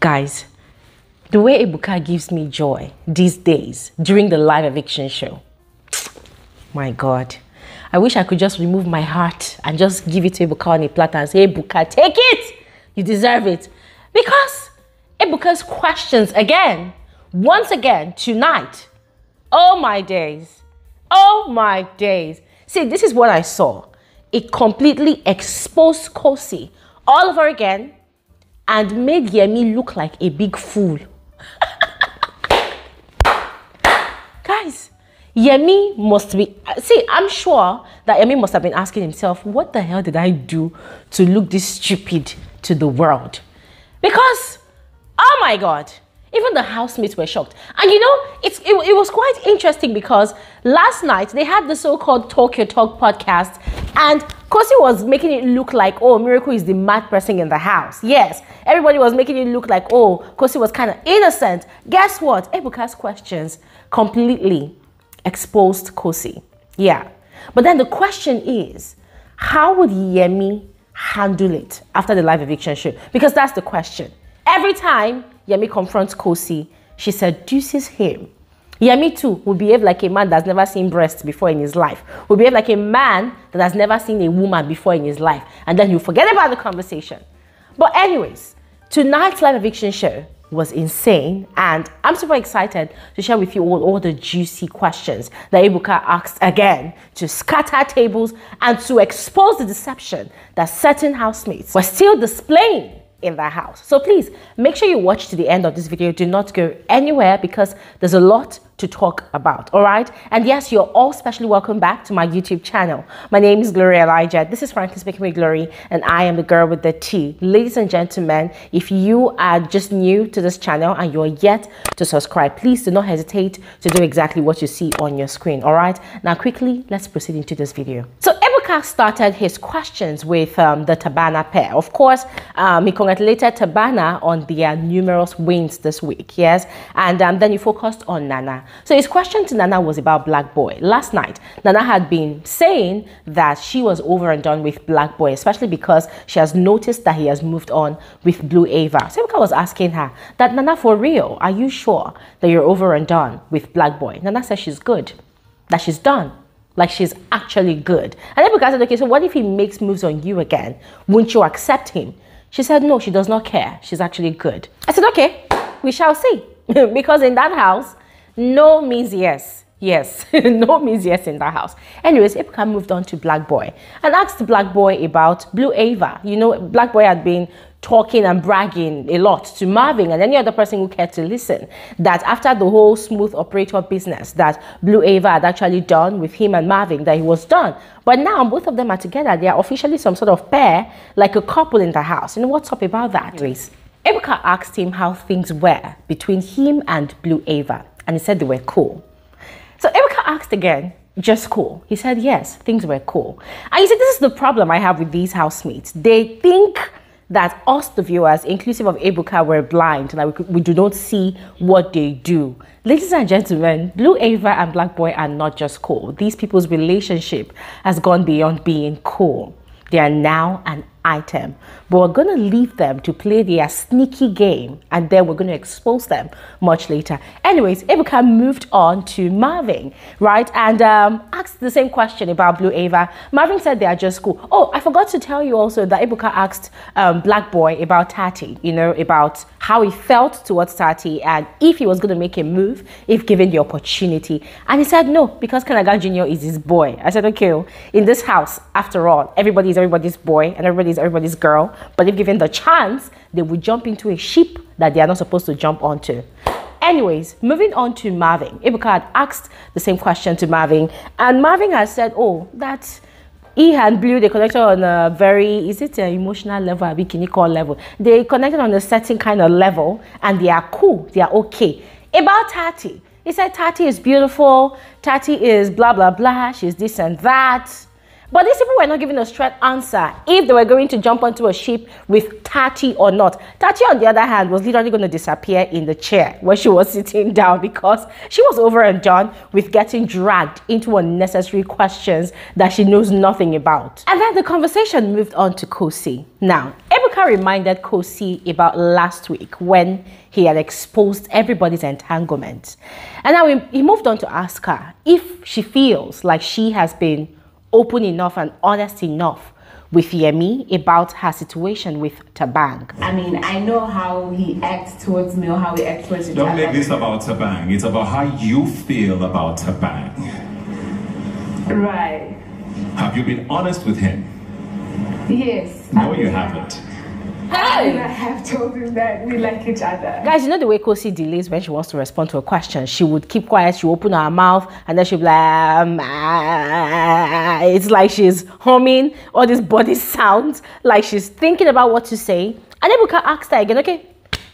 Guys, the way Ebuka gives me joy these days during the live eviction show, my God, I wish I could just remove my heart and just give it to Ebuka on a platter and say, Ebuka, take it! You deserve it. Because Ebuka's questions again, once again, tonight, oh my days, oh my days. See, this is what I saw. It completely exposed Kosi all over again and made Yemi look like a big fool. Guys, Yemi must be, see, I'm sure that Yemi must have been asking himself, what the hell did I do to look this stupid to the world? Because, oh my God, even the housemates were shocked. And you know, it was quite interesting because last night they had the so-called Talk Your Talk podcast and Kosi was making it look like, oh, Miracle is the mad person in the house. Yes, everybody was making it look like, oh, Kosi was kind of innocent. Guess what? Ebuka's questions completely exposed Kosi. Yeah. But then the question is, how would Yemi handle it after the live eviction show? Because that's the question. Every time Yemi confronts Kosi, she seduces him. Yemi too will behave like a man that's never seen breasts before in his life. Will behave like a man that has never seen a woman before in his life. And then he'll forget about the conversation. But anyways, tonight's live eviction show was insane. And I'm super excited to share with you all the juicy questions that Ebuka asked again to scatter tables and to expose the deception that certain housemates were still displaying in their house. So please make sure you watch to the end of this video. Do not go anywhere because there's a lot to talk about. All right. And yes, you're all specially welcome back to my YouTube channel. My name is Glory Elijah. This is Frankie Speaking with Glory, and I am the girl with the T. Ladies and gentlemen, if you are just new to this channel and you're yet to subscribe, please do not hesitate to do exactly what you see on your screen. All right. Now quickly, let's proceed into this video. So Ebuka started his questions with the Tabana pair. Of course, he congratulated Tabana on their numerous wins this week. Yes. And then he focused on Nana. So his question to Nana was about Black Boy. Last night, Nana had been saying that she was over and done with Black Boy, especially because she has noticed that he has moved on with Blue Ava. So Ebuka was asking her that, Nana, for real, are you sure that you're over and done with Black Boy? Nana says she's good, that she's done. Like she's actually good. And Ebuka said, okay, so what if he makes moves on you again? Wouldn't you accept him? She said, no, she does not care. She's actually good. I said, okay, we shall see. Because in that house, no means yes. Yes, no means yes in that house. Anyways, Ebuka moved on to Black Boy and asked Black Boy about Blue Ava. You know, Black Boy had been talking and bragging a lot to Marvin and any other person who cared to listen that after the whole smooth operator business that Blue Ava had actually done with him and Marvin, that he was done. But now both of them are together. They are officially some sort of pair, like a couple in the house. You know, what's up about that, please? Ebuka asked him how things were between him and Blue Ava, and he said they were cool. So Ebuka asked again, just cool? He said, yes, things were cool. And he said, this is the problem I have with these housemates. They think that us, the viewers, inclusive of Ebuka, were blind, like we do not see what they do. Ladies and gentlemen, Blue Ava and Black Boy are not just cool. These people's relationship has gone beyond being cool. They are now an item, but we're going to leave them to play their sneaky game, and then we're going to expose them much later. Anyways, Ebuka moved on to Marvin, right, and asked the same question about Blue Ava. Marvin said they are just cool. Oh, I forgot to tell you also that Ebuka asked Black Boy about Tati, you know, about how he felt towards Tati and if he was going to make a move if given the opportunity. And he said no, because Kanaga Jr. is his boy. I said, okay, in this house, after all, everybody is everybody's boy and everybody's girl, but if given the chance, they would jump into a ship that they are not supposed to jump onto. Anyways, moving on to Marvin. Ebuka had asked the same question to Marvin, and Marvin has said, oh, that he and Blue, they connected on a very, is it an emotional level, a bikini level? They connected on a certain kind of level, and they are cool, they are okay. About Tati, he said Tati is beautiful, Tati is blah, blah, blah, she's this and that. But these people were not giving a straight answer if they were going to jump onto a ship with Tati or not. Tati, on the other hand, was literally going to disappear in the chair where she was sitting down because she was over and done with getting dragged into unnecessary questions that she knows nothing about. And then the conversation moved on to Kosi. Now, Ebuka reminded Kosi about last week when he had exposed everybody's entanglement. And now he moved on to ask her if she feels like she has been open enough and honest enough with Yemi about her situation with Tabang. I mean, I know how he acts towards me or how he acts towards you. Don't make this about Tabang. It's about how you feel about Tabang. Right. Have you been honest with him? Yes. No, you haven't. I have told him that we like each other. Guys, you know the way Kosi delays when she wants to respond to a question? She would keep quiet, she would open her mouth, and then she'd be like, it's like she's humming all these body sounds, like she's thinking about what to say. And Ebuka asked her again, okay,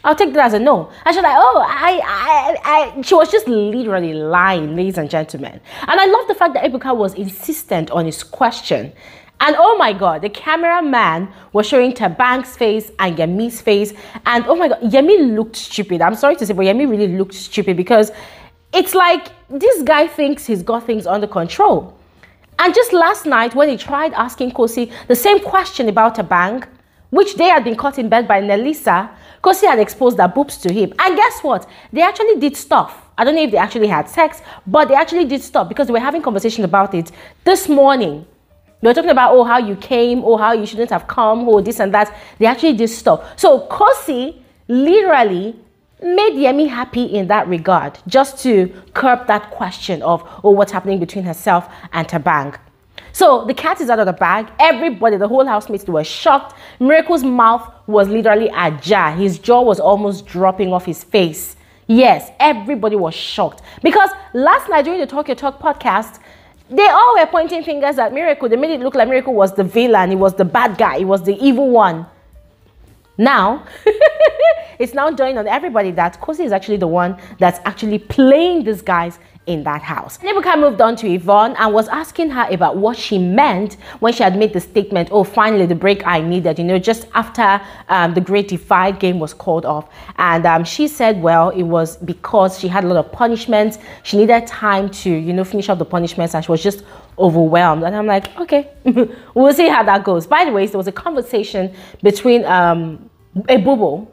I'll take that as a no. And she's like, oh, she was just literally lying, ladies and gentlemen. And I love the fact that Ebuka was insistent on his question. And oh my God, the cameraman was showing Tabang's face and Yemi's face. And oh my God, Yemi looked stupid. I'm sorry to say, but Yemi really looked stupid because it's like this guy thinks he's got things under control. And just last night when he tried asking Kosi the same question about Tabang, which they had been caught in bed by Nelisa, Kosi had exposed their boobs to him. And guess what? They actually did stuff. I don't know if they actually had sex, but they actually did stuff because they were having conversation about it this morning. They were talking about, oh, how you came, oh, how you shouldn't have come, oh, this and that. They actually did stuff. So Kosi literally made Yemi happy in that regard, just to curb that question of, oh, what's happening between herself and Tabang. So the cat is out of the bag. Everybody, the whole housemates, were shocked. Miracle's mouth was literally ajar. His jaw was almost dropping off his face. Yes, everybody was shocked. Because last night during the Talk Your Talk podcast, they all were pointing fingers at Miracle. They made it look like Miracle was the villain. He was the bad guy. He was the evil one. Now, it's now dawned on everybody that Kosi is actually the one that's actually playing these guys in that house. Ebuka moved on to Yvonne and was asking her about what she meant when she had made the statement, oh, finally the break I needed, you know, just after the Great Divide game was called off. And she said, well, it was because she had a lot of punishments. She needed time to, you know, finish up the punishments and she was just overwhelmed. And I'm like, okay, we'll see how that goes. By the way, there was a conversation between Ebubo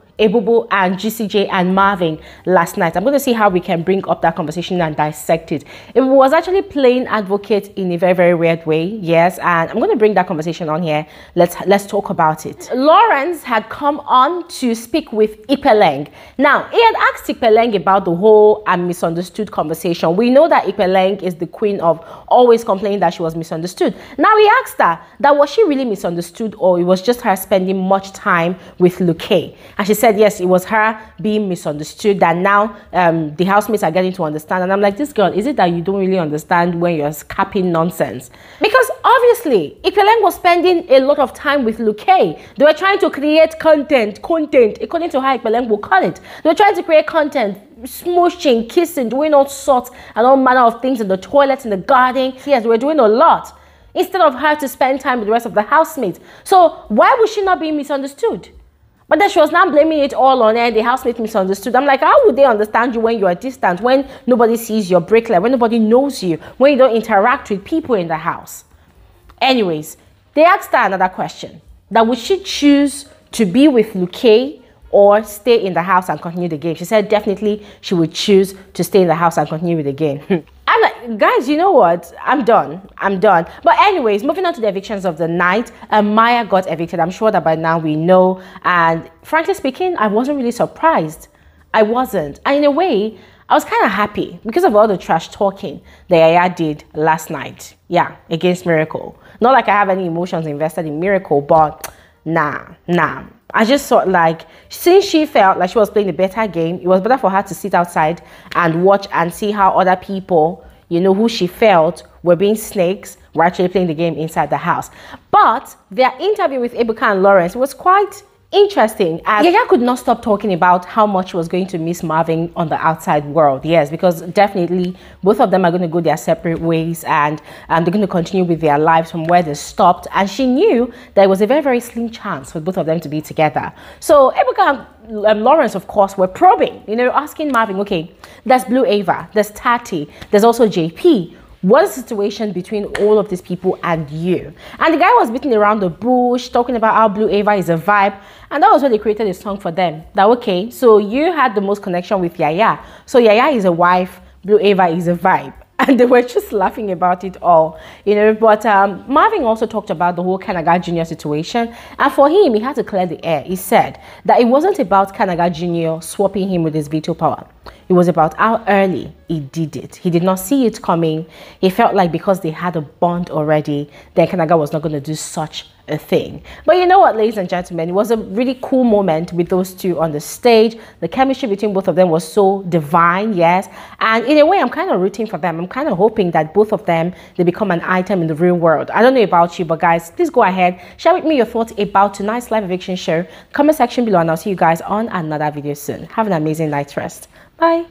and GCJ and Marvin last night. I'm going to see how we can bring up that conversation and dissect it. It was actually playing advocate in a very, very weird way. Yes, and I'm going to bring that conversation on here. Let's talk about it. Lawrence had come on to speak with Ipeleng. Now, he had asked Ipeleng about the whole "I'm misunderstood" conversation. We know that Ipeleng is the queen of always complaining that she was misunderstood. Now, he asked her that was she really misunderstood or it was just her spending much time with Luke. And she said, yes, it was her being misunderstood, that now the housemates are getting to understand. And I'm like, this girl, is it that you don't really understand when you're capping nonsense? Because obviously, Ipeleng was spending a lot of time with Luke. They were trying to create content, according to how Ipeleng will call it. They were trying to create content, smooching, kissing, doing all sorts and all manner of things in the toilets, in the garden. Yes, they were doing a lot instead of her to spend time with the rest of the housemates. So why would she not be misunderstood? But then she was now blaming it all on her. The housemate misunderstood. I'm like, how would they understand you when you are distant, when nobody sees your bracelet, when nobody knows you, when you don't interact with people in the house? Anyways, they asked her another question. That would she choose to be with Luke or stay in the house and continue the game? She said definitely she would choose to stay in the house and continue with the game. I'm like, guys, you know what? I'm done. But anyways, moving on to the evictions of the night. Maya got evicted. I'm sure that by now we know. And frankly speaking, I wasn't really surprised. I wasn't. And in a way, I was kind of happy because of all the trash talking that Yaya did last night. Yeah, against Miracle. Not like I have any emotions invested in Miracle, but nah. I just thought, like, since she felt like she was playing a better game, it was better for her to sit outside and watch and see how other people, you know, who she felt were being snakes, were actually playing the game inside the house. But their interview with Ebuka and Lawrence was quite interesting, as Yaya could not stop talking about how much she was going to miss Marvin on the outside world. Yes, because definitely both of them are going to go their separate ways, and they're going to continue with their lives from where they stopped. And she knew that it was a very, very slim chance for both of them to be together. So Ebuka and Lawrence, of course, were probing, asking Marvin, okay, there's Blue Ava, there's Tati, there's also JP. What's the situation between all of these people and you? And the guy was beating around the bush, talking about how Blue Ava is a vibe. And that was when they created a song for them. That, okay, so you had the most connection with Yaya. So Yaya is a wife, Blue Ava is a vibe. And they were just laughing about it all, But Marvin also talked about the whole Kanaga Jr. situation. And for him, he had to clear the air. He said that it wasn't about Kanaga Jr. swapping him with his veto power. It was about how early he did it. He did not see it coming. He felt like because they had a bond already, then Kanaga was not going to do such a thing. But you know what, ladies and gentlemen, it was a really cool moment with those two on the stage. The chemistry between both of them was so divine, yes. And in a way, I'm kind of rooting for them. I'm kind of hoping that both of them, they become an item in the real world. I don't know about you, but guys, please go ahead, share with me your thoughts about tonight's live eviction show. Comment section below, and I'll see you guys on another video soon. Have an amazing night's rest. Bye.